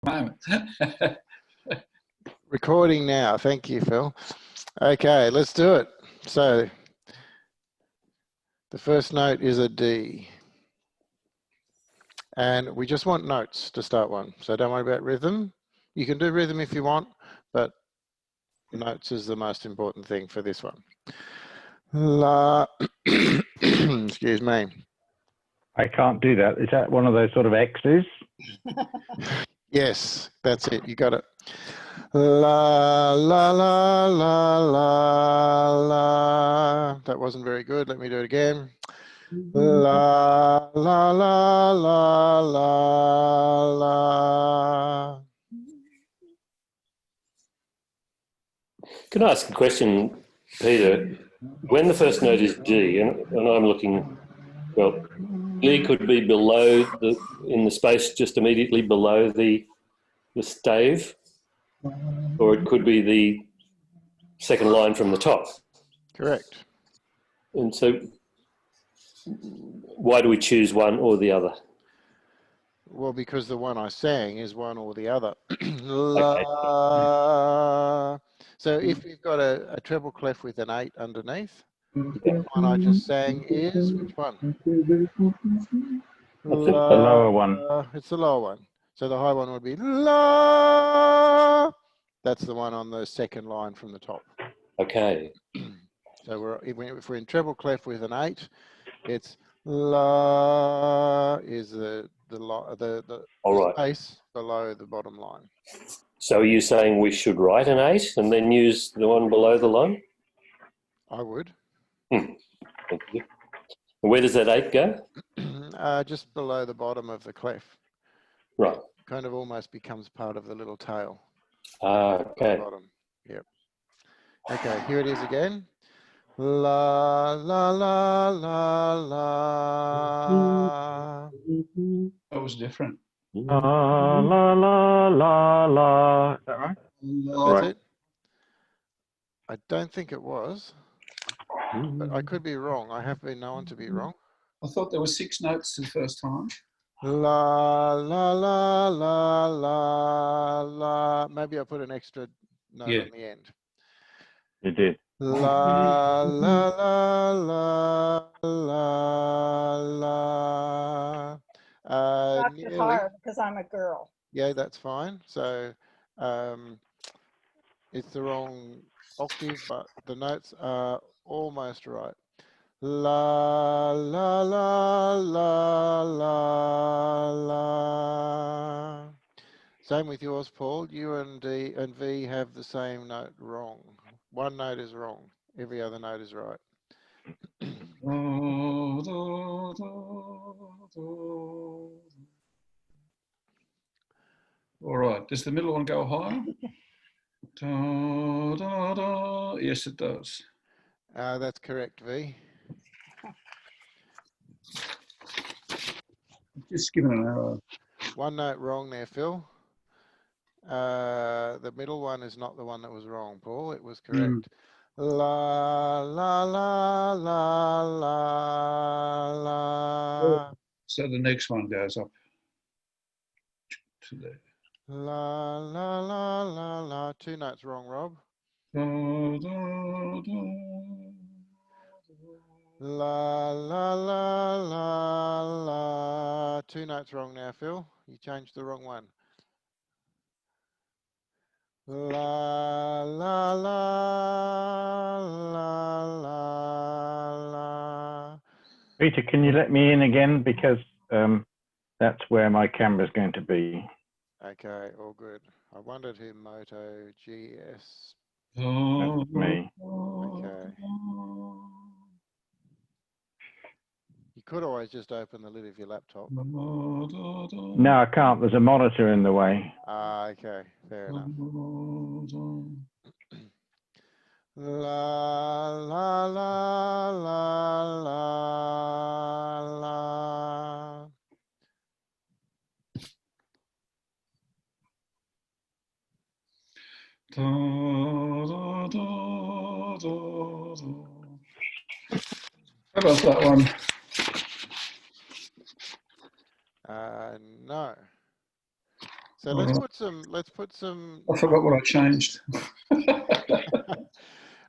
moment. Recording now. Thank you, Phil. Okay, let's do it. So the first note is a D. And we just want notes to start one. So don't worry about rhythm. You can do rhythm if you want, but notes is the most important thing for this one. La, excuse me. I can't do that. Is that one of those sort of X's? Yes, that's it. You got it. La, la, la, la, la, la. That wasn't very good. Let me do it again. La, la, la, la, la, la. Can I ask a question, Peter? When the first note is D, and I'm looking, well, D could be below in the space just immediately below the stave, or it could be the second line from the top. Correct. And so why do we choose one or the other? Well, because the one I sang is one or the other. Okay. La. So if you've got a treble clef with an 8 underneath, the one I just sang is which one? The lower one. It's the lower one. So the high one would be la. That's the one on the second line from the top. Okay. So if we're in treble clef with an 8, it's la is the space below the bottom line. So are you saying we should write an 8 and then use the one below the line? I would. Thank you. Where does that 8 go? Just below the bottom of the clef. Right. Kind of almost becomes part of the little tail. Okay. Bottom. Yep. Okay, here it is again. La, la, la, la, la. That was different. La, la, la, la, la. Is that right? That's it? I don't think it was, but I could be wrong. I have been known to be wrong. I thought there were 6 notes the first time. La, la, la, la, la, la. Maybe I put an extra note on the end. You did. La, la, la, la, la, la. Dr. Hard, because I'm a girl. Yeah, that's fine. So it's the wrong octave, but the notes are almost right. La, la, la, la, la, la. Same with yours, Paul. You and D and V have the same note wrong. One note is wrong. Every other note is right. All right. Does the middle one go higher? Da, da, da. Yes, it does. That's correct, V. Just give it an arrow. One note wrong there, Phil. The middle one is not the one that was wrong, Paul. It was correct. La, la, la, la, la, la. So the next one goes up to there. La, la, la, la, la. 2 notes wrong, Rob. Da, da, da. La, la, la, la, la. 2 notes wrong now, Phil. You changed the wrong one. La, la, la, la, la, la. Peter, can you let me in again? Because that's where my camera's going to be. Okay, all good. I wondered who Moto GS. That's me. Okay. You could always just open the lid of your laptop. No, I can't. There's a monitor in the way. Okay, fair enough. La, la, la, la, la, la. Da, da, da, da, da. How about that one? No. So All right. let's put some I forgot what I changed.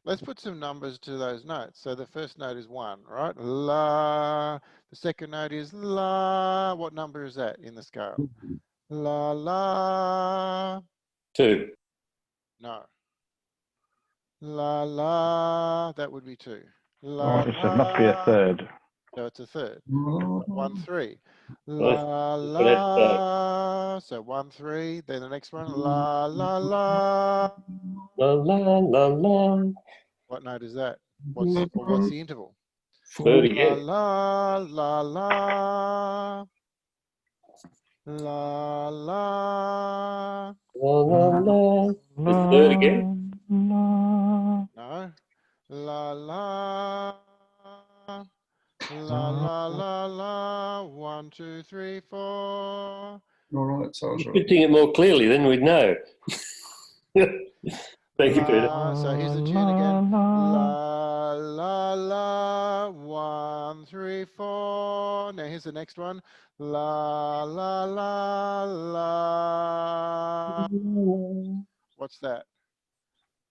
let's put some numbers to those notes. So the first note is 1, right? La. The second note is la. What number is that in the scale? La la. 2. No. La la. That would be 2. La Oh, so it must be a la. third. So it's a third. Oh, 1 3. Well, La but it, la. So 1 3. Then the next one. La la la. la la la la. What note is that? What's the interval? 3rd La again. la la la. La la. La la la. The 3rd again. La, No. La la. La la la la. 1 2 3 4. all right, so I was You right. should sing it more clearly, then we'd know. Thank you, Peter. So here's the tune again. La la la. 1 3 4. Now here's the next one. La la la la. What's that?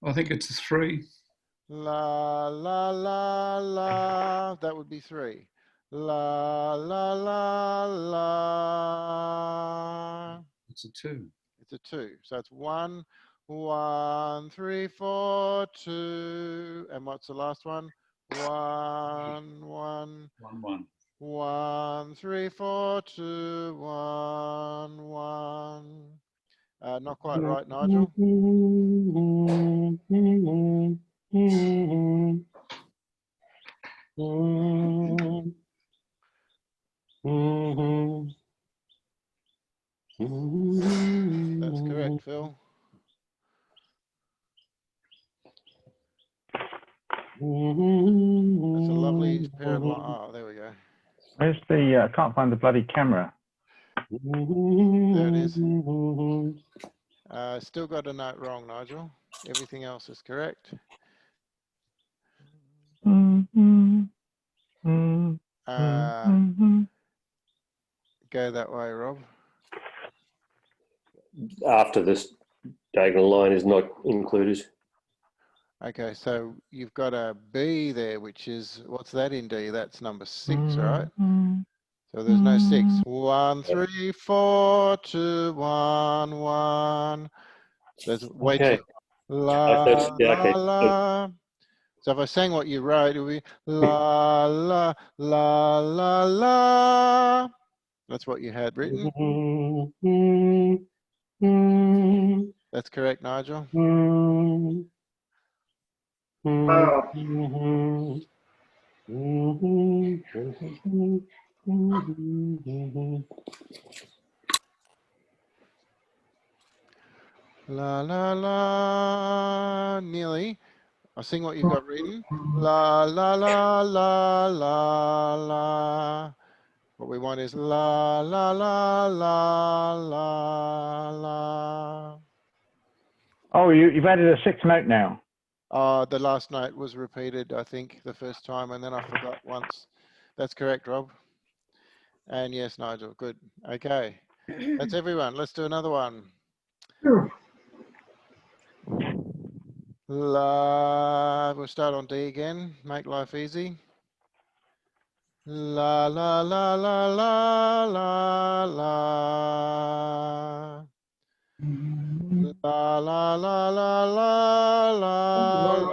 I think it's a 3. La la la la. That would be 3. La la la la. It's a 2. It's a 2. So it's 1 1 3 4 2. And what's the last one? 1 1 1 1. 1 3 4 2 1 1. Not quite right, Nigel. That's correct, Phil. That's a lovely pair of lines. Oh, there we go. where's the? I can't find the bloody camera. There it is. Still got a note wrong, Nigel. Everything else is correct. Go that way, Rob. After this diagonal line is not included. Okay, so you've got a B there, which is, what's that in D? That's number 6, right? So there's no 6. 1 3 4 2 1 1. There's way Okay. too. La Yeah, okay. la. So if I sang what you wrote, it would be la la la la la. That's what you had written. That's correct, Nigel. La la la. Nearly. I'll sing what you've got written. La la la la la la. What we want is la la la la la la. Oh, you've added a 6th note now. The last note was repeated, I think, the first time, and then I forgot once. That's correct, Rob. And yes, Nigel, good. Okay, that's everyone. Let's do another one. La, we'll start on D again, make life easy. La la la la la la la. La la la la la la la.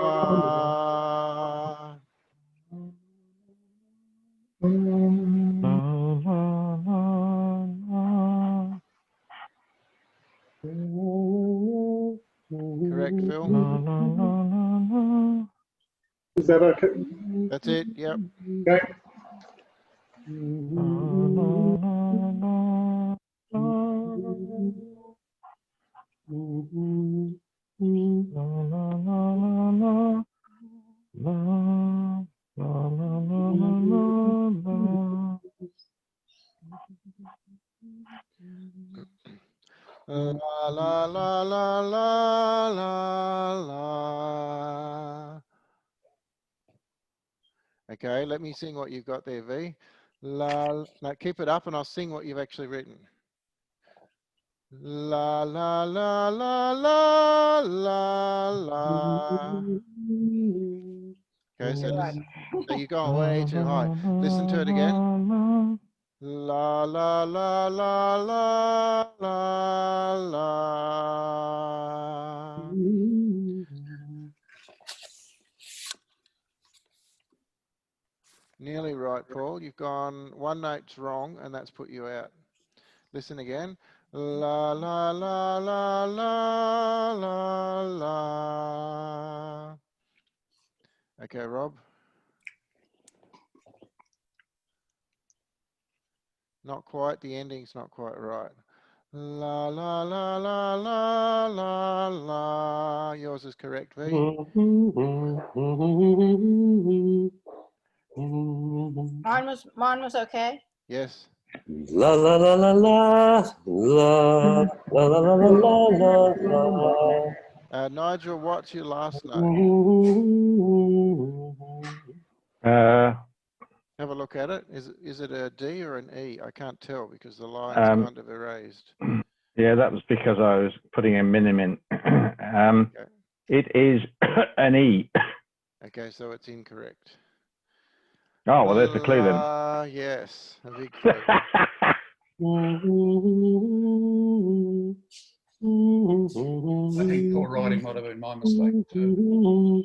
Correct, Phil. Is that okay? That's it. Yep. Okay. La la la la la la la. Okay, let me sing what you've got there, V. La. Now keep it up, and I'll sing what you've actually written. La la la la la la la. Okay, so Right. so you're going way too high. Listen to it again. La la la la la la la. Nearly right, Paul. You've gone one note's wrong, and that's put you out. Listen again. La la la la la la la. Okay, Rob. Not quite. The ending's not quite right. La la la la la la la. Yours is correct, V. Mine was okay. Yes. La la la la la la la la la la la la. Nigel, what's your last note? Have a look at it. Is it a D or an E? I can't tell because the line's kind of erased. Yeah, that was because I was putting a minim in. Okay. It is an E. Okay, so it's incorrect. Oh, well, there's the clue then. Yes, a big clue. I think poor writing might have been my mistake too.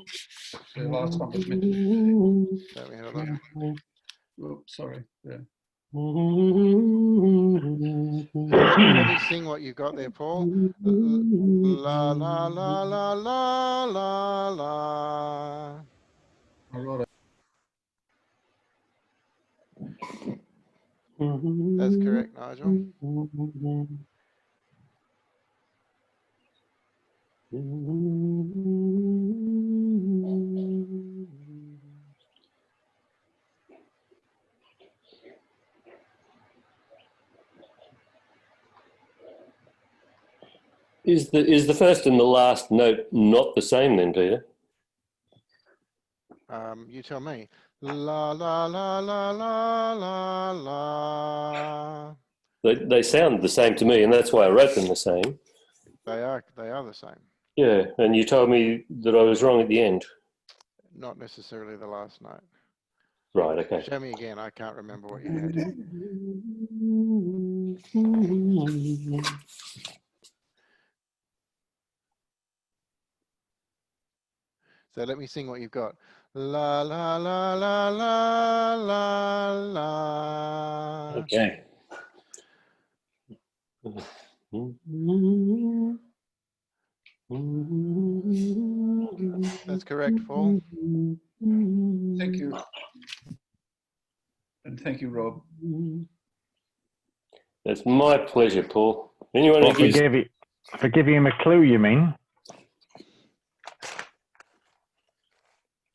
The last one was meant to be. Let me have a look. Oops, sorry. Yeah. Let me sing what you've got there, Paul. La la la la la la la. All right. That's correct, Nigel. Is the first and the last note not the same then, Peter? You tell me. La la la la la la la. They sound the same to me, and that's why I wrote them the same. They are the same. Yeah, and you told me that I was wrong at the end. Not necessarily the last note. Right, okay. Show me again. I can't remember what you had. So let me sing what you've got. La la la la la la la. Okay. That's correct, Paul. Thank you. And thank you, Rob. That's my pleasure, Paul. Anyone Well, who gives... for giving him a clue, you mean?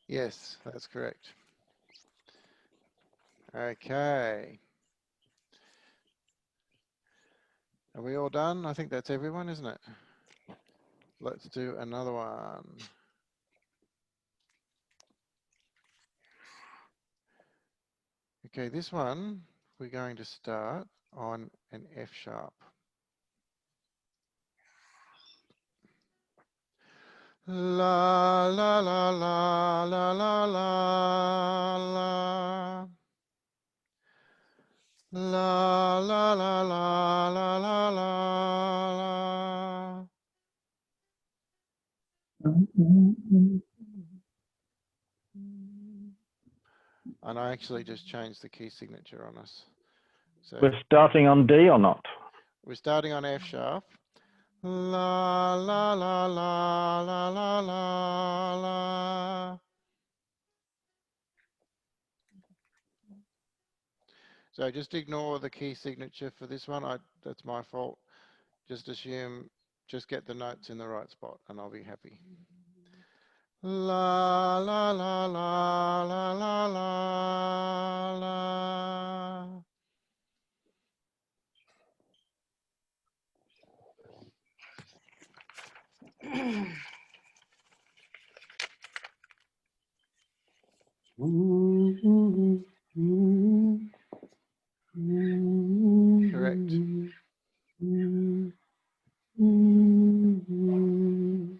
Yes, that's correct. Okay. Are we all done? I think that's everyone, isn't it? Let's do another one. Okay, this one, we're going to start on an F sharp. La la la la la la la la. La la la la la la la. And I actually just changed the key signature on us. So We're starting on D or not? we're starting on F sharp. La la la la la la la la. So just ignore the key signature for this one. That's my fault. Just get the notes in the right spot and I'll be happy. La la la la la la la la. Correct.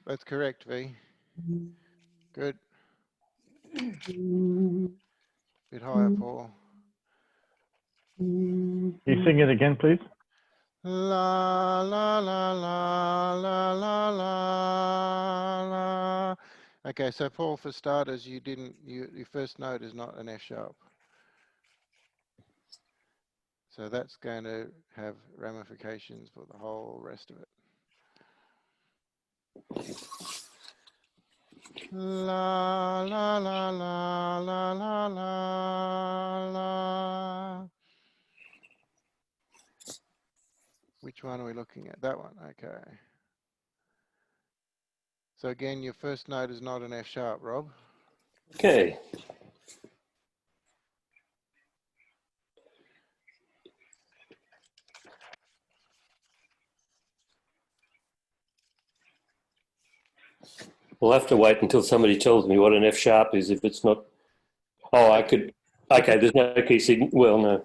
that's correct, V. Good. Bit higher, Paul. Can you sing it again, please? La la la la la la la la. Okay, so Paul, for starters, your first note is not an F sharp. So that's going to have ramifications for the whole rest of it. La la la la la la la la. Which one are we looking at? That one, okay. So again, your first note is not an F sharp, Rob. Okay. We'll have to wait until somebody tells me what an F sharp is if it's not. Oh, I could. Okay, there's no key signature. Well, no.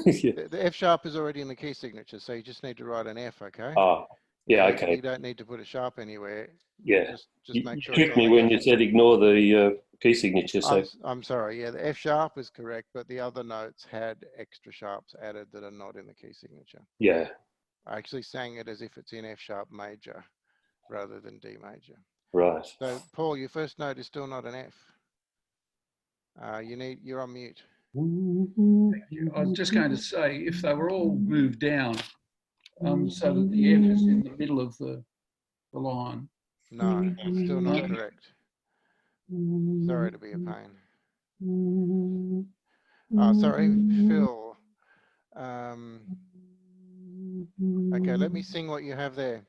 Yeah. The F sharp is already in the key signature, so you just need to write an F, okay? Oh, yeah, You okay. don't need to put a sharp anywhere. Yeah. Just make sure. You tricked me when you said ignore the key signature. So I'm sorry. Yeah, the F sharp is correct, but the other notes had extra sharps added that are not in the key signature. yeah. I actually sang it as if it's in F sharp major rather than D major. Right. So Paul, your first note is still not an F. You're on mute. Thank you. I was just going to say, if they were all moved down so that the F is in the middle of the line. No, it's still not correct. Sorry to be a pain. Sorry, Phil. Okay, let me sing what you have there.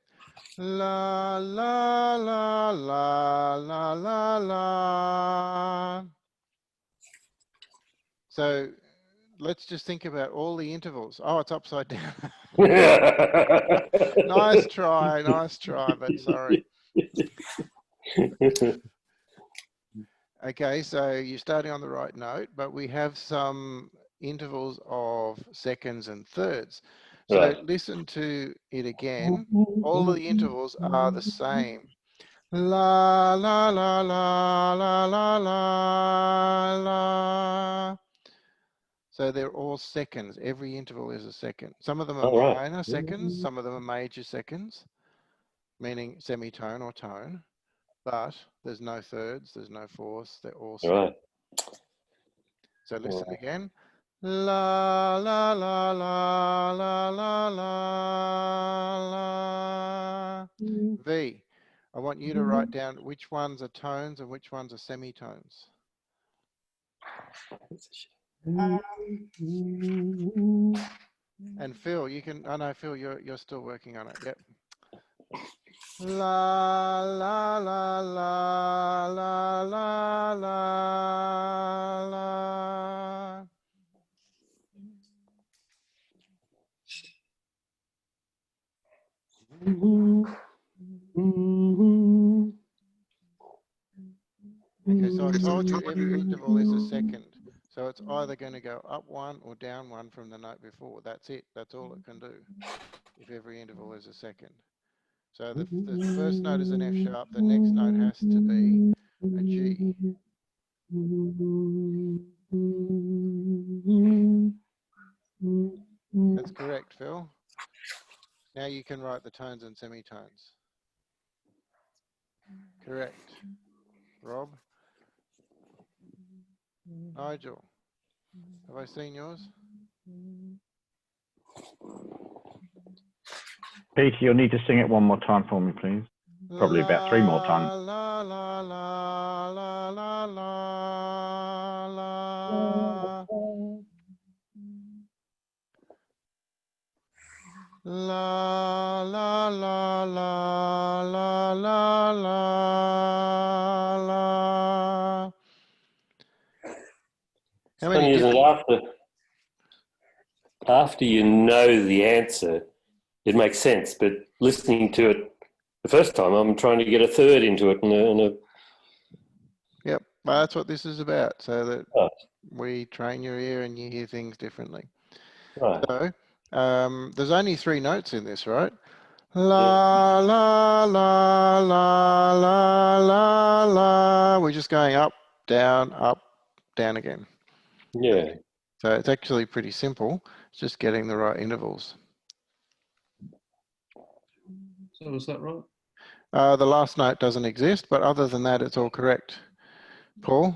La la la la la la la. So let's just think about all the intervals. Oh, it's upside down. Nice try, but sorry. Okay, so you're starting on the right note, but we have some intervals of seconds and thirds. So Right. listen to it again. All of the intervals are the same. La la la la la la la la. So they're all seconds. Every interval is a second. Some of them are All right. minor seconds. Some of them are major seconds, meaning semitone or tone. But there's no thirds. There's no fourths. They're all seconds. Right. So listen again. La la la la la la la la. V. I want you to write down which ones are tones and which ones are semitones. And Phil, you can. Oh no, Phil, you're still working on it. Yep. La la la la la la la la. Okay, so I told you every interval is a second. So it's either going to go up one or down one from the note before. That's it. That's all it can do if every interval is a second. So the first note is an F sharp. The next note has to be a G. That's correct, Phil. Now you can write the tones and semitones. Correct. Rob? Nigel? Have I seen yours? Peter, you'll need to sing it one more time for me, please. Probably about 3 more times. La la la la la la la. La la la la la la la la. How many Funny, isn't it? After you know the answer, it makes sense. But listening to it the first time, I'm trying to get a third into it. Yep, well, that's what this is about, so that Right. we train your ear and you hear things differently. Right. So there's only 3 notes in this, right? La, la, la, la, la, la, la. We're just going up, down, again. Yeah. So it's actually pretty simple. It's just getting the right intervals. So was that right? The last note doesn't exist, but other than that, it's all correct. Paul?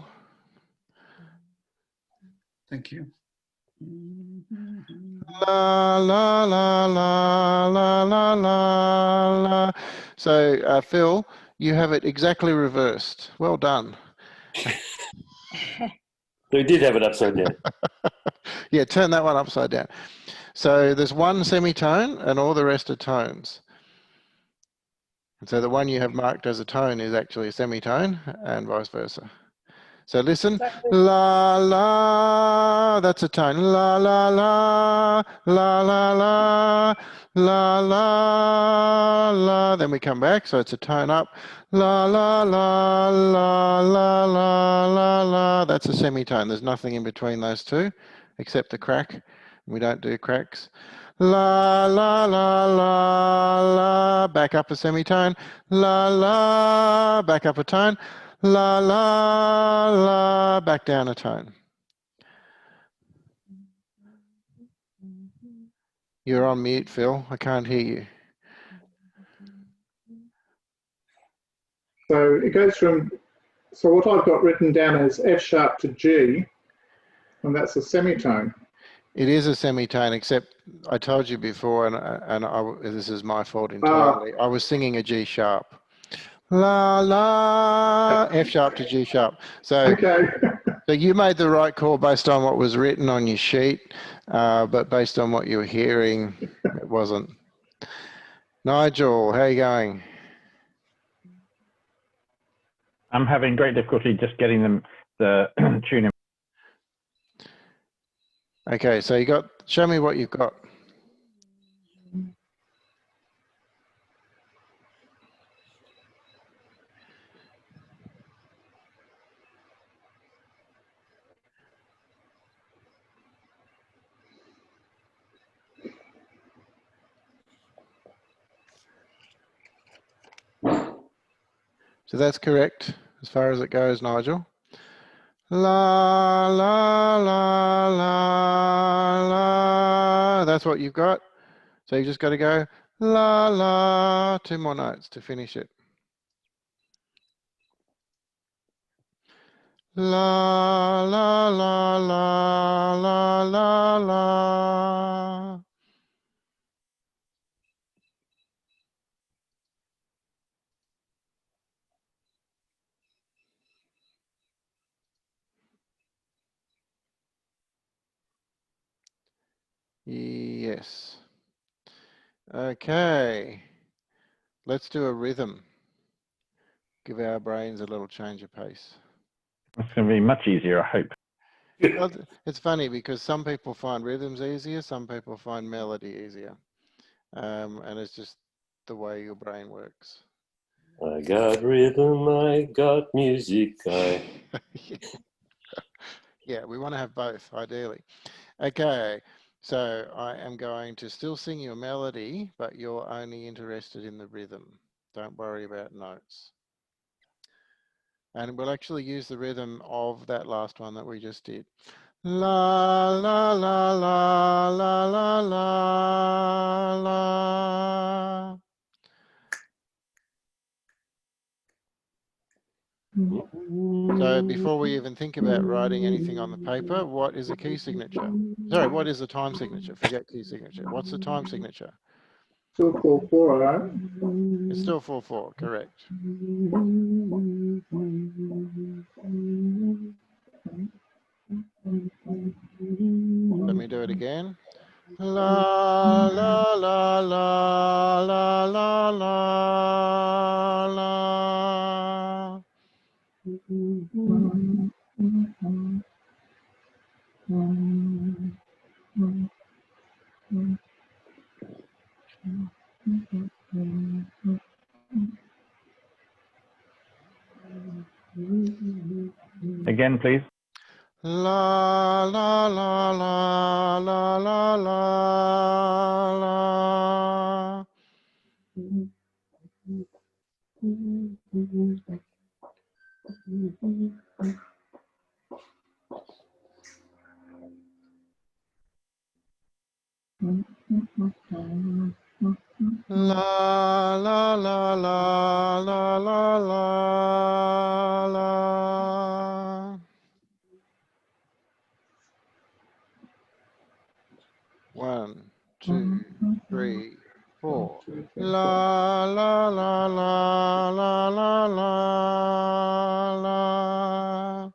Thank you. La, la, la, la, la, la, la, la. So, Phil, you have it exactly reversed. Well done. We did have it upside down. Yeah, turn that one upside down. So there's one semitone and all the rest are tones. And so the one you have marked as a tone is actually a semitone and vice versa. So listen, la, la, that's a tone. La, la, la, la, la, la, la, la, la. Then we come back, so it's a tone up. La, la, la, la, la, la, la, la. That's a semitone. There's nothing in between those two except the crack. We don't do cracks. La, la, la, la, la. Back up a semitone. La, la, back up a tone. La, la, la, back down a tone. You're on mute, Phil. I can't hear you. So it goes from, so what I've got written down is F sharp to G, and that's a semitone. It is a semitone, except I told you before, this is my fault entirely. I was singing a G sharp. La, la, F sharp to G sharp. So, Okay. so you made the right call based on what was written on your sheet, but based on what you were hearing, it wasn't. Nigel, how are you going? I'm having great difficulty just getting them the tune in. Okay, so you got, show me what you've got. So that's correct as far as it goes, Nigel. La, la, la, la, la. That's what you've got. So you just got to go la, la. 2 more notes to finish it. La, la, la, la, la, la, la. Yes. Okay. Let's do a rhythm. Give our brains a little change of pace. It's going to be much easier, I hope. Well, it's funny because some people find rhythms easier, some people find melody easier. And it's just the way your brain works. I got rhythm, I got music, Yeah, we want to have both, ideally. Okay, so I am going to still sing you a melody, but you're only interested in the rhythm. Don't worry about notes. And we'll actually use the rhythm of that last one that we just did. La, la, la, la, la, la, la, la. So before we even think about writing anything on the paper, what is a key signature? Sorry, what is a time signature? Forget key signature. What's the time signature? Still 4/4, right? It's still 4/4, correct. Let me do it again. La, la, la, la, la, la, la, la. Again, please. La, la, la, la, la, la, la, la. La la la la la la la la. 1, 2, 3, 4. La la la la la la la la.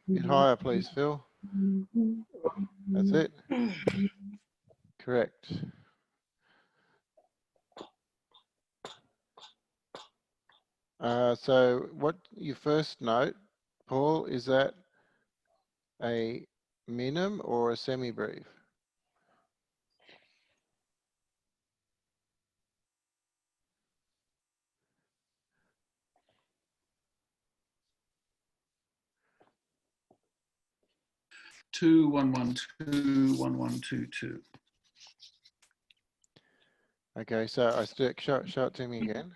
Bit higher, please, Phil. That's it. Correct. So what you first note, Paul, is that a minim or a semi-breve? Two, 1, 1, 2, 1, 1, 2, 2. Okay, so I stick, show it to me again.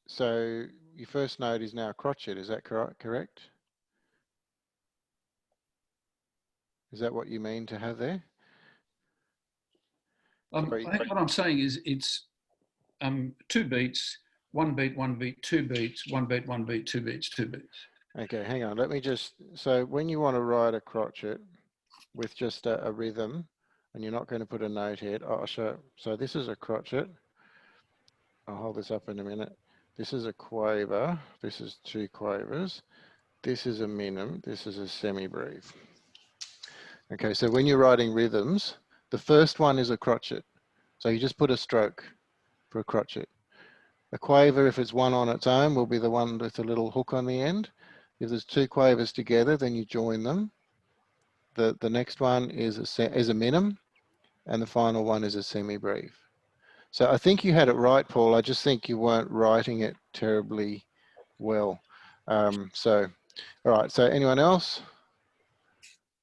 So your first note is now crotchet, is that correct? Is that what you mean to have there? Sorry. I think what I'm saying is it's 2 beats, 1 beat, 1 beat, 2 beats, 1 beat, 1 beat, 2 beats, 2 beats. Okay, hang on. Let me just, so when you want to write a crotchet with just a rhythm, and you're not going to put a note here, I'll show. So this is a crotchet. I'll hold this up in a minute. This is a quaver. This is 2 quavers. This is a minim. This is a semi-breve. Okay, so when you're writing rhythms, the first one is a crotchet. So you just put a stroke for a crotchet. A quaver, if it's one on its own, will be the one with a little hook on the end. If there's 2 quavers together, then you join them. The next one is a minim, and the final one is a semi-breve. So I think you had it right, Paul. I just think you weren't writing it terribly well. So, all right. So anyone else?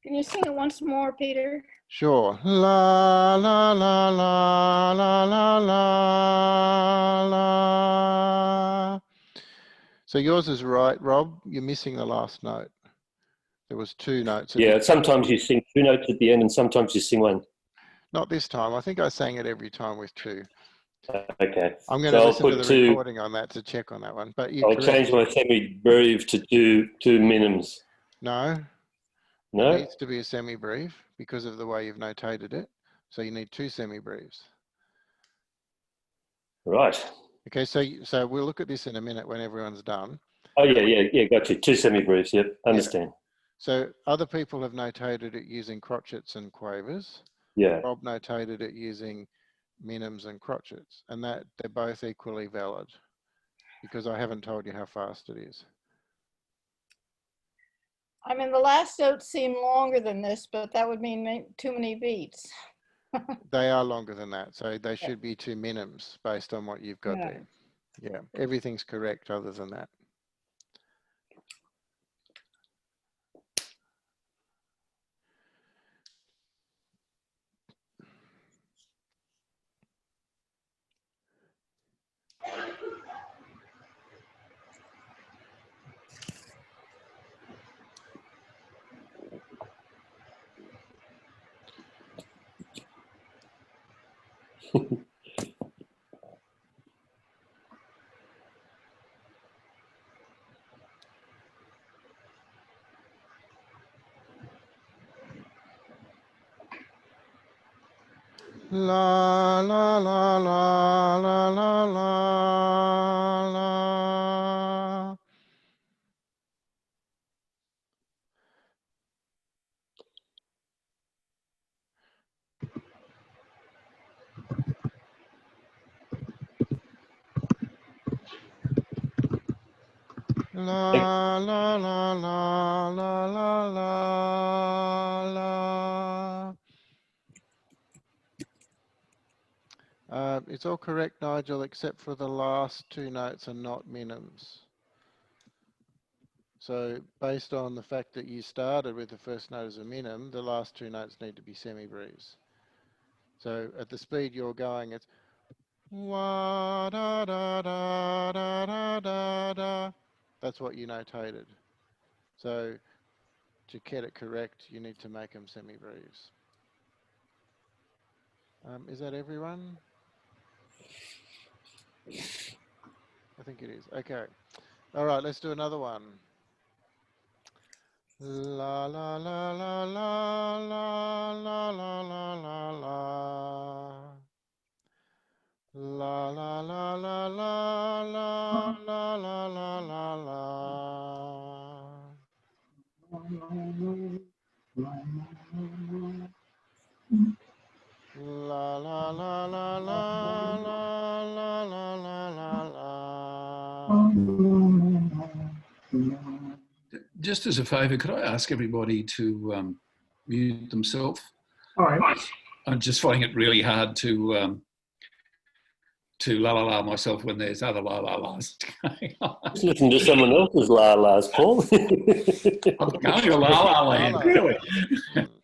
Can you sing it once more, Peter? Sure. La la la la la la la la. So yours is right, Rob. You're missing the last note. There was 2 notes. Yeah, sometimes you sing 2 notes at the end and sometimes you sing 1. Not this time. I think I sang it every time with 2. Okay. I'm going So to I'll listen to put the 2. recording on that to check on that one. But you're I'll correct. change my semi-breve to 2 minims. No, it No? needs to be a semi-breve because of the way you've notated it. So you need 2 semi-breves. Right. Okay, so we'll look at this in a minute when everyone's done. Oh, yeah, got you. 2 semi-breves, yep, understand. So other people have notated it using crotchets and quavers. Yeah, Rob notated it using minims and crotchets, and that they're both equally valid because I haven't told you how fast it is. I mean, the last notes seem longer than this, but that would mean too many beats. They are longer than that, so they should be 2 minims based on what you've got there. Yeah, everything's correct other than that. La la la la la la la la. La la la la la la la la. It's all correct, Nigel, except for the last 2 notes are not minims. So based on the fact that you started with the first note as a minim, the last two notes need to be semibreves. So at the speed you're going, it's wah da da da da da da da. That's what you notated. So to get it correct, you need to make them semibreves. Is that everyone? I think it is. Okay. All right, let's do another one. La la la la la la la la la la la. La la la la la la la la la la la. La la la la la la la la la la. Just as a favour, could I ask everybody to mute themselves? All right. I'm just finding it really hard to la la la myself when there's other la la las going on. Just listen to someone else's la las, Paul. I'm going to la la land, really.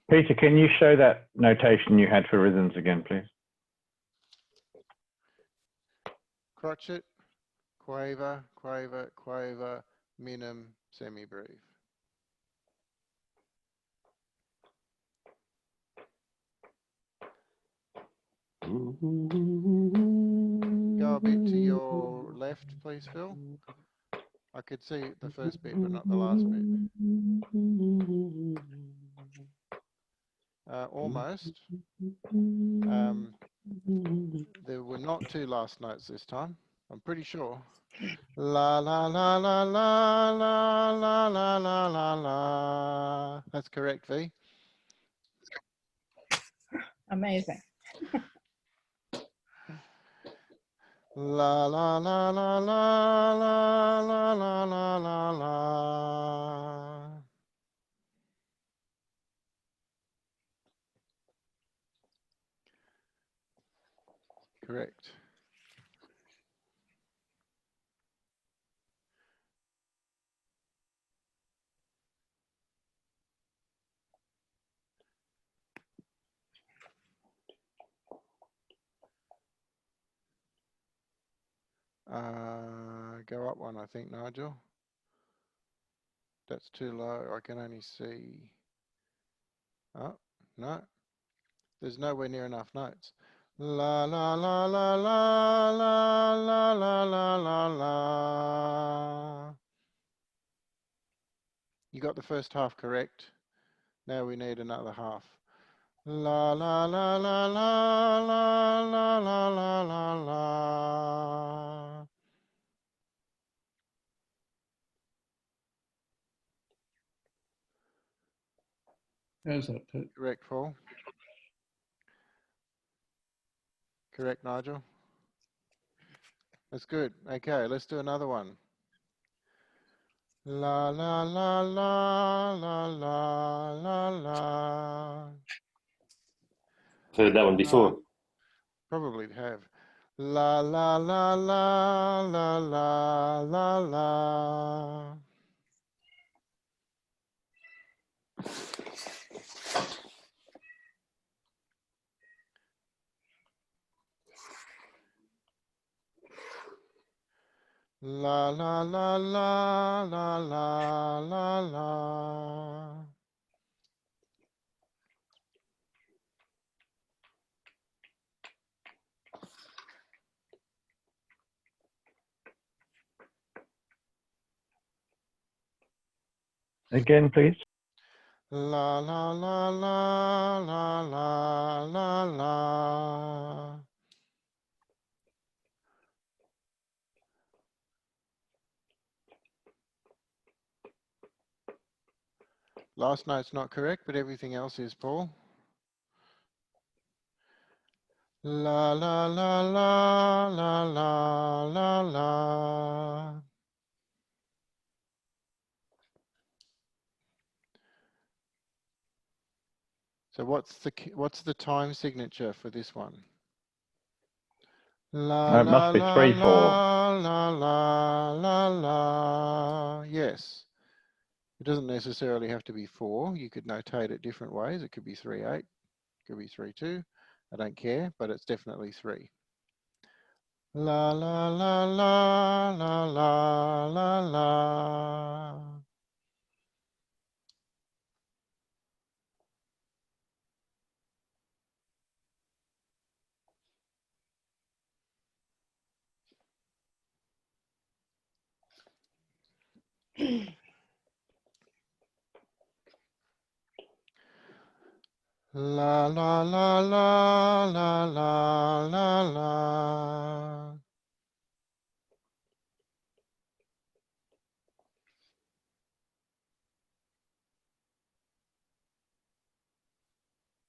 Peter, can you show that notation you had for rhythms again, please? Crotchet, quaver, quaver, quaver, minim, semibreve. Go a bit to your left, please, Phil. I could see the first bit, but not the last bit. Almost. There were not two last notes this time. I'm pretty sure. La la la la la la la la la la la. That's correct, V. Amazing. La la la la la la la la la la la. Correct. Go up one, I think, Nigel. That's too low. I can only see. Oh, no. There's nowhere near enough notes. La la la la la la la la la la la. You got the first half correct. Now we need another half. La la la la la la la la la la la. How's that, Pete? Correct, Paul. Correct, Nigel. That's good. Okay, let's do another one. La la la la la la la la. Heard that one before. Probably have. La la la la la la la la. La la la la la la la la. Again, please. La la la la la la la la. Last note's not correct, but everything else is, Paul. La la la la la la la la. So what's the time signature for this one? La It must be la 3/4. la la la la la. Yes. It doesn't necessarily have to be 4. You could notate it different ways. It could be 3/8, could be 3/2. I don't care, but it's definitely 3. La la la la la la la la. La la la la la la la la.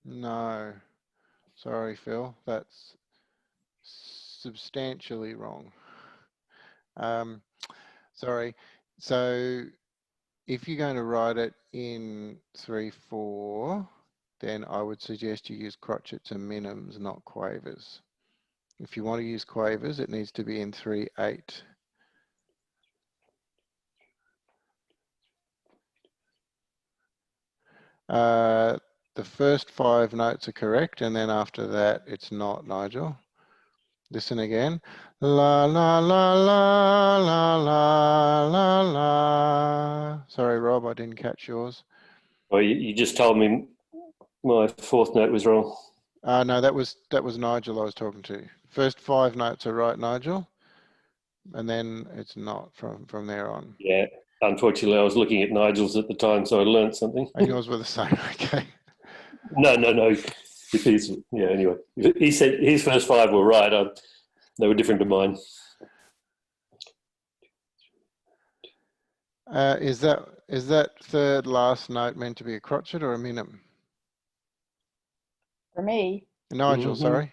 No, sorry, Phil, that's substantially wrong. Sorry, so if you're going to write it in 3/4, then I would suggest you use crotchets and minims, not quavers. If you want to use quavers, it needs to be in 3/8. The first 5 notes are correct, and then after that, it's not, Nigel. Listen again. La la la la la la la la. Sorry, Rob, I didn't catch yours. Well, you just told me my 4th note was wrong. No, that was Nigel I was talking to. First 5 notes are right, Nigel, and then it's not from there on. Yeah, unfortunately, I was looking at Nigel's at the time, so I learned something. And yours were the same. Okay. No. If he's, yeah, anyway. He said his first 5 were right. They were different to mine. Is that third last note meant to be a crotchet or a minim? For me. Nigel, Mhm. sorry.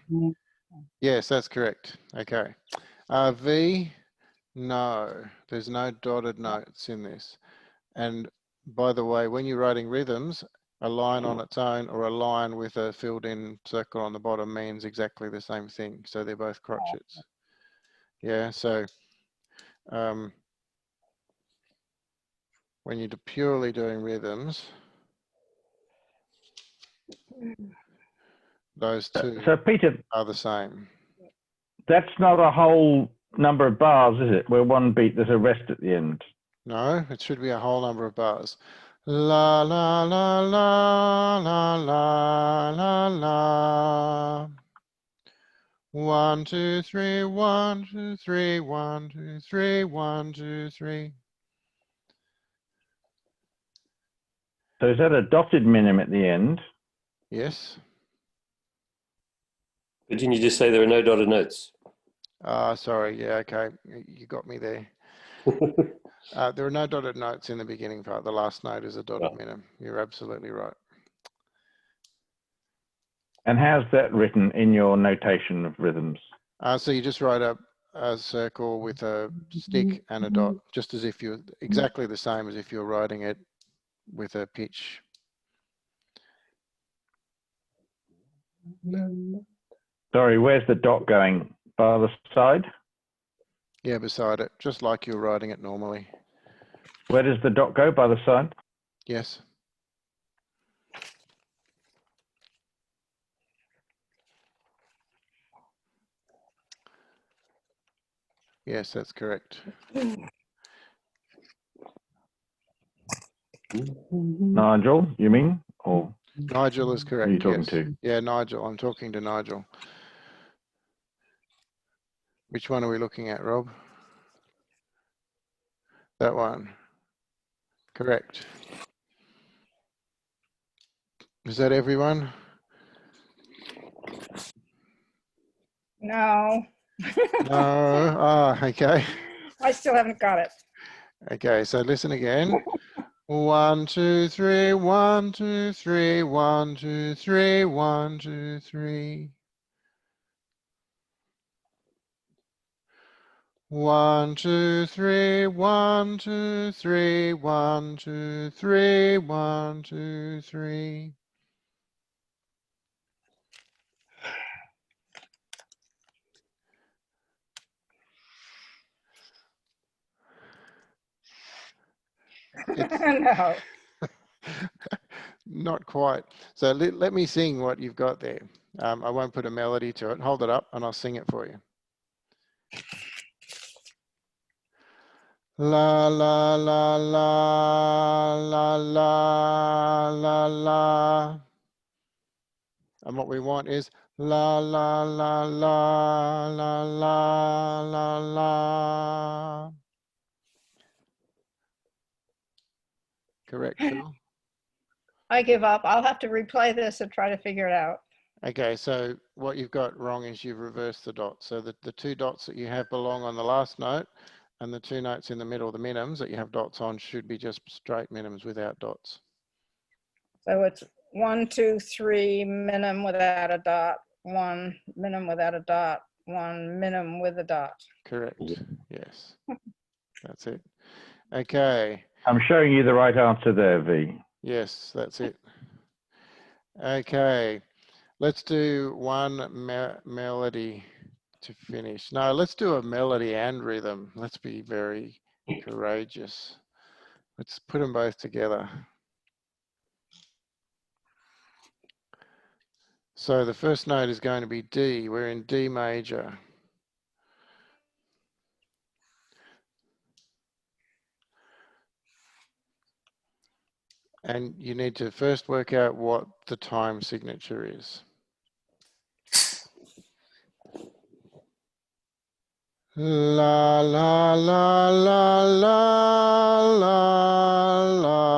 Yes, that's correct. Okay. V, no, there's no dotted notes in this. And by the way, when you're writing rhythms, a line on its own or a line with a filled in circle on the bottom means exactly the same thing. So they're both crotchets. Yeah, so when you're purely doing rhythms, those two So Peter, are the same. that's not a whole number of bars, is it? Where one beat, there's a rest at the end. No, it should be a whole number of bars. La la la la la la la la. 1 2 3 1 2 3 1 2 3 1 2 3. So is that a dotted minim at the end? Yes. But didn't you just say there are no dotted notes? Sorry. Yeah. Okay. You got me there. There are no dotted notes in the beginning part. The last note is a dotted Oh. minim. You're absolutely right. And how's that written in your notation of rhythms? So you just write a circle with a stick and a dot, just as if you're exactly the same as if you're writing it with a pitch. Sorry, where's the dot going? By the side? Yeah, beside it, just like you're writing it normally. Where does the dot go? By the side? Yes. Yes, that's correct. Nigel, you mean? Or Nigel is correct. who are you talking Yes. to? Yeah, Nigel. I'm talking to Nigel. Which one are we looking at, Rob? That one. Correct. Is that everyone? No. No. Ah, okay. I still haven't got it. Okay, so listen again. 1 2 3 1 2 3 1 2 3 1 2 3. 1 2 3 1 2 3 1 2 3 1 2 3. No. Not quite. So let me sing what you've got there. I won't put a melody to it. Hold it up and I'll sing it for you. La la la la la la la la. And what we want is la la la la la la la la. Correct, Phil? I give up. I'll have to replay this and try to figure it out. Okay, so what you've got wrong is you've reversed the dots. So the two dots that you have belong on the last note, and the two notes in the middle, the minims that you have dots on, should be just straight minims without dots. So it's 1, 2, 3, minim without a dot, 1 minim without a dot, 1 minim with a dot. Correct, yes. That's it. Okay, I'm showing you the right answer there, V. yes, that's it. Okay, let's do one melody to finish. No, let's do a melody and rhythm. Let's be very courageous. Let's put them both together. So the first note is going to be D. We're in D major. And you need to first work out what the time signature is. La la la la la la la.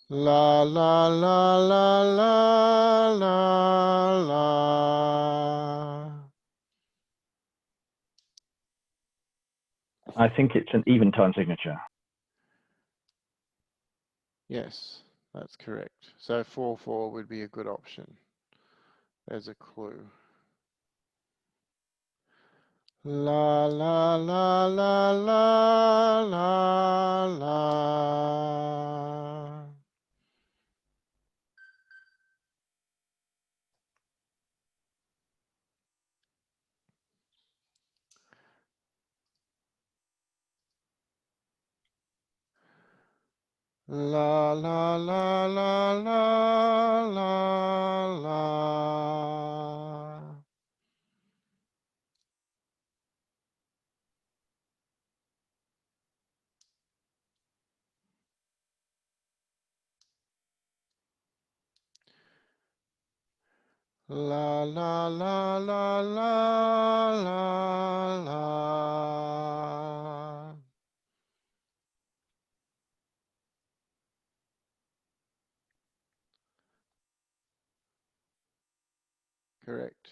La la la la la la la. I think it's an even time signature. Yes, that's correct. So 4/4 would be a good option. There's a clue. La la la la la la la. La la la la la la la. La la la la la la la. Correct.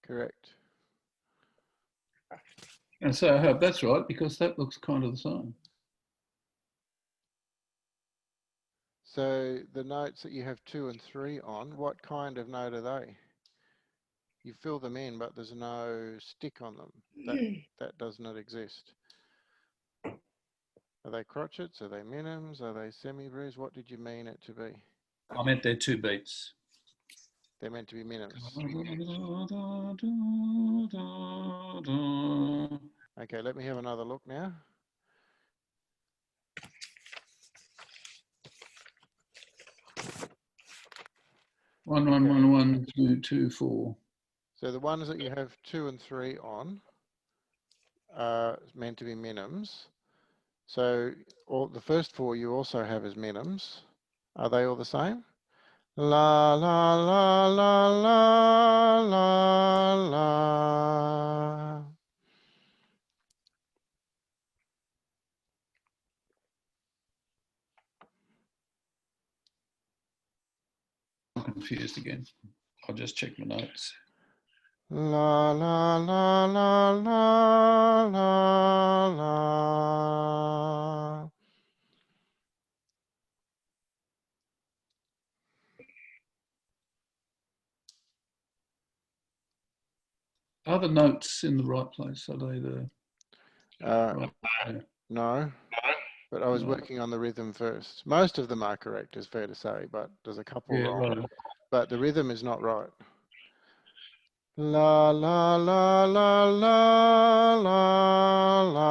Correct. And so I hope that's right, because that looks kind of the same. So the notes that you have 2 and 3 on, what kind of note are they? You fill them in, but there's no stick on them. That does not exist. Are they crotchets? Are they minims? Are they semibrews? What did you mean it to be? I meant they're 2 beats. They're meant to be minims. Okay, let me have another look now. One, one, one, one, 2, 2, 4. So the ones that you have 2 and 3 on are meant to be minims. So all the first 4 you also have as minims. Are they all the same? La la la la la la la. I'm confused again. I'll just check my notes. La la la la la la la. Are the notes in the right place? Are they the right there? No. But I was Right. working on the rhythm first. Most of them are correct, is fair to say, but there's a couple Yeah, wrong. right. But the rhythm is not right. La la la la la la la.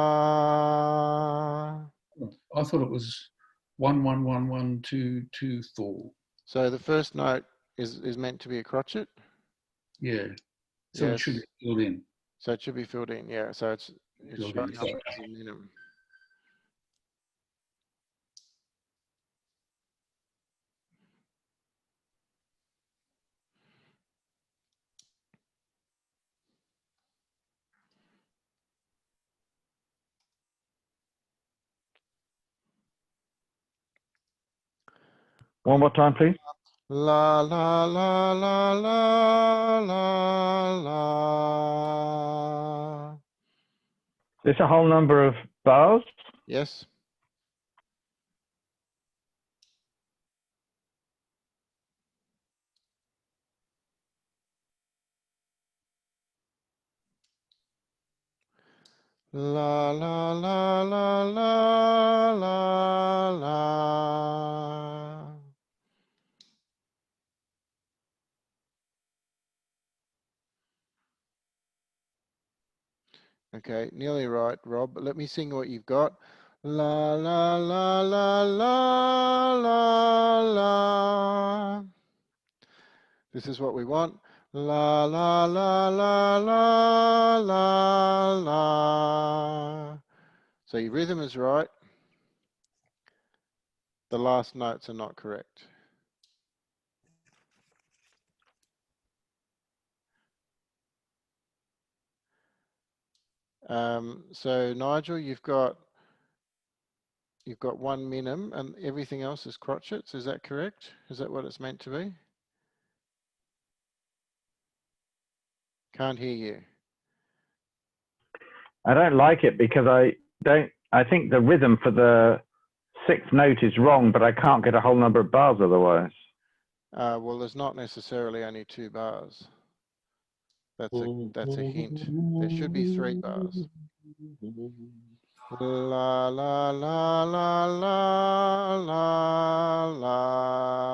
I thought it was 1 1 1 1 2 2 Thor. So the first note is meant to be a crotchet. Yeah. So it Yes. should be filled in. So it should be filled in. Yeah. So it's Filled in. showing up So, as a minim. One more time, please. La la la la la la la. There's a whole number of bars. Yes. La la la la la la la. Okay, nearly right, Rob. Let me sing what you've got. La la la la la la la. This is what we want. La la la la la la la. So your rhythm is right. The last notes are not correct. So Nigel, you've got one minim and everything else is crotchets. Is that correct? Is that what it's meant to be? Can't hear you. I don't like it because I think the rhythm for the sixth note is wrong, but I can't get a whole number of bars otherwise. Well, there's not necessarily only 2 bars. That's a hint. There should be 3 bars. La la la la la la la.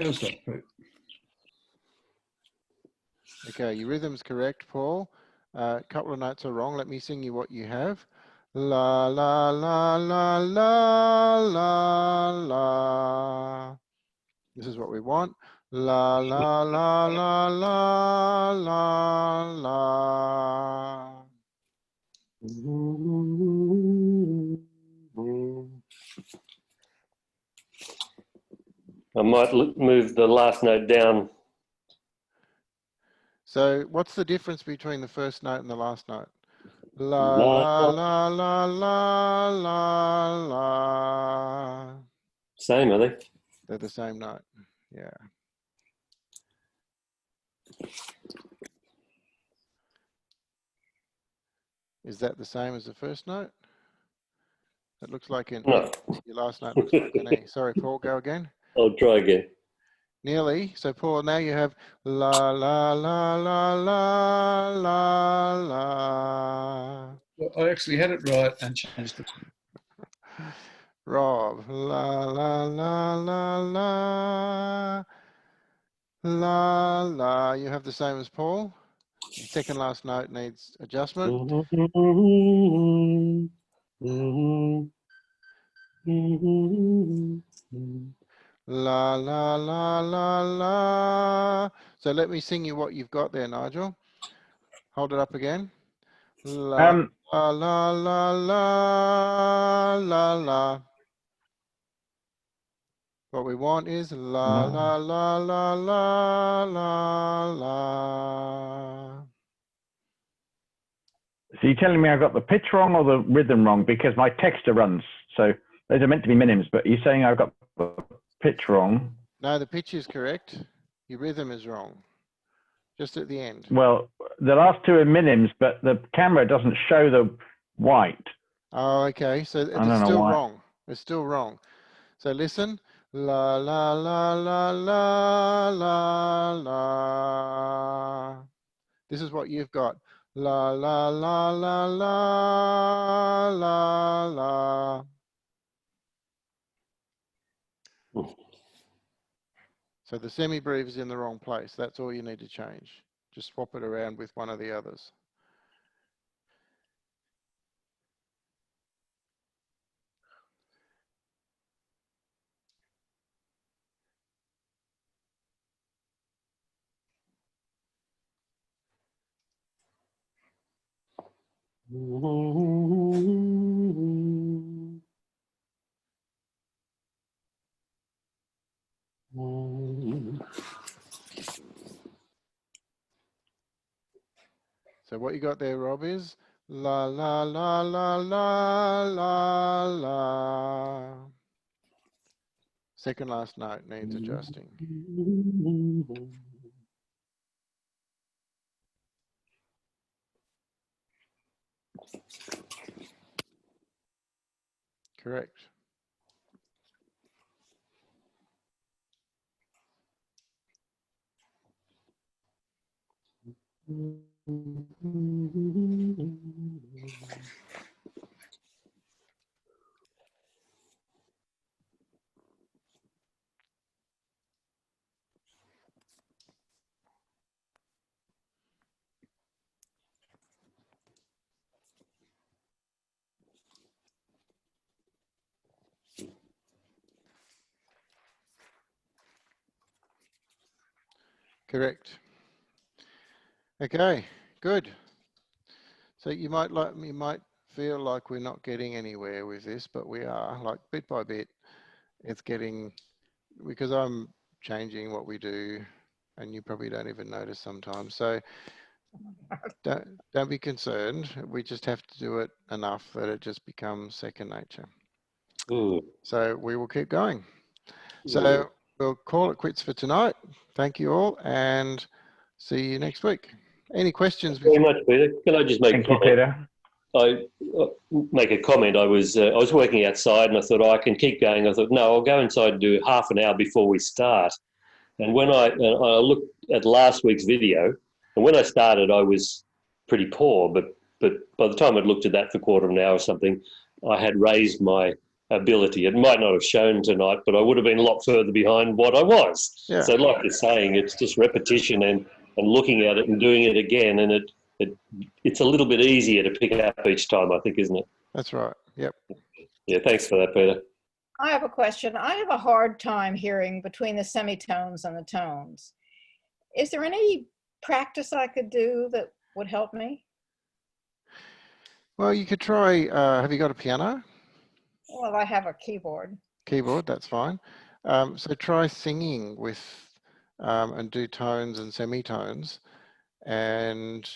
how's that, Pete? Okay, your rhythm's correct, Paul. A couple of notes are wrong. Let me sing you what you have. La la la la la la la. This is what we want. La la la la la la la. I might move the last note down. So what's the difference between the first note and the last note? La la la la la la la. Same, are they? They're the same note. Yeah. Is that the same as the first note? It looks like an No. your last note looks like an E. Sorry, Paul, go again. I'll try again. Nearly. So Paul, now you have la la la la la la la. Well, I actually had it right and changed it. Rob, la la la la la la la. You have the same as Paul. The second last note needs adjustment. La la la la la. So let me sing you what you've got there, Nigel. Hold it up again. La la la la la la la. What we want is la la la la la la la. So you're telling me I got the pitch wrong or the rhythm wrong? Because my texture runs. So Those are meant to be minims, but you're saying I've got the pitch wrong. No, the pitch is correct. Your rhythm is wrong. Just at the end. Well, the last two are minims, but the camera doesn't show the white. Oh, okay. So don't it's know still why. wrong. It's still wrong. So listen. La la la la la la la. This is what you've got. La la la la la la la. So the semi-breve is in the wrong place. That's all you need to change. Just swap it around with one of the others. So what you got there, Rob, is la la la la la la la. Second last note needs adjusting. Correct. Correct. Okay, good. So you might feel like we're not getting anywhere with this, but we are. Like bit by bit, it's getting, because I'm changing what we do, and you probably don't even notice sometimes. So don't be concerned. We just have to do it enough that it just becomes second nature. So we will keep going. So we'll call it quits for tonight. Thank you all, and see you next week. Any questions? Very much, Peter. Can I just make Thank a you, comment? Peter. I make a comment. I was working outside, and I thought, oh, I can keep going. I thought, no, I'll go inside and do half an hour before we start. And when I looked at last week's video, and when I started, I was pretty poor, but by the time I'd looked at that for a quarter of an hour or something, I had raised my ability. It might not have shown tonight, but I would have been a lot further behind what I was. Yeah. So like you're saying, it's just repetition and looking at it and doing it again, and it's a little bit easier to pick up each time, I think, isn't it? That's right. Yep. Yeah, thanks for that, Peter. I have a question. I have a hard time hearing between the semitones and the tones. Is there any practice I could do that would help me? Well, you could try, have you got a piano? Well, I have a keyboard. Keyboard, that's fine. So try singing with, and do tones and semitones. And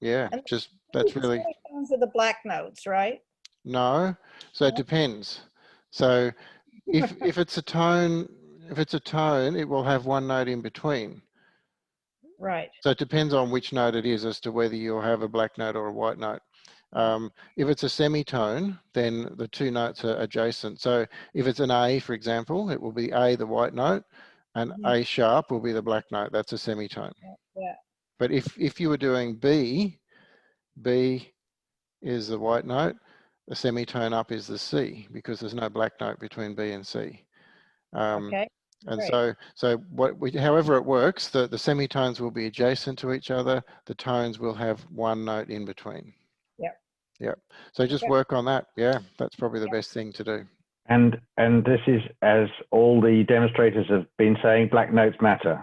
yeah, And just, that's really, semitones are the black notes, right? no. So it depends. So if it's a tone, it will have one note in between. Right. So it depends on which note it is as to whether you'll have a black note or a white note. If it's a semitone, then the two notes are adjacent. So if it's an A, for example, it will be A, the white note, and A sharp will be the black note. That's a semitone. Yeah. But if you were doing B, B is the white note, the semitone up is the C, because there's no black note between B and C. Okay. And Great. so however it works, the semitones will be adjacent to each other. The tones will have one note in between. Yep. Yep. So just work on that. Yeah, that's probably the best thing to do. And this is, as all the demonstrators have been saying, black notes matter.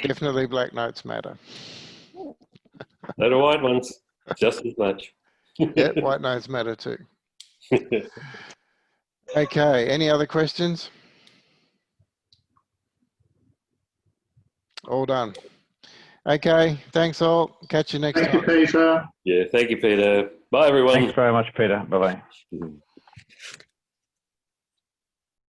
Definitely black notes matter. No, the white ones, just as much. Yeah, white notes matter too. Okay, any other questions? All done. Okay, thanks all. Catch you next Thank you, time. Peter. Yeah, thank you, Peter. Bye, everyone. Thanks very much, Peter. Bye-bye.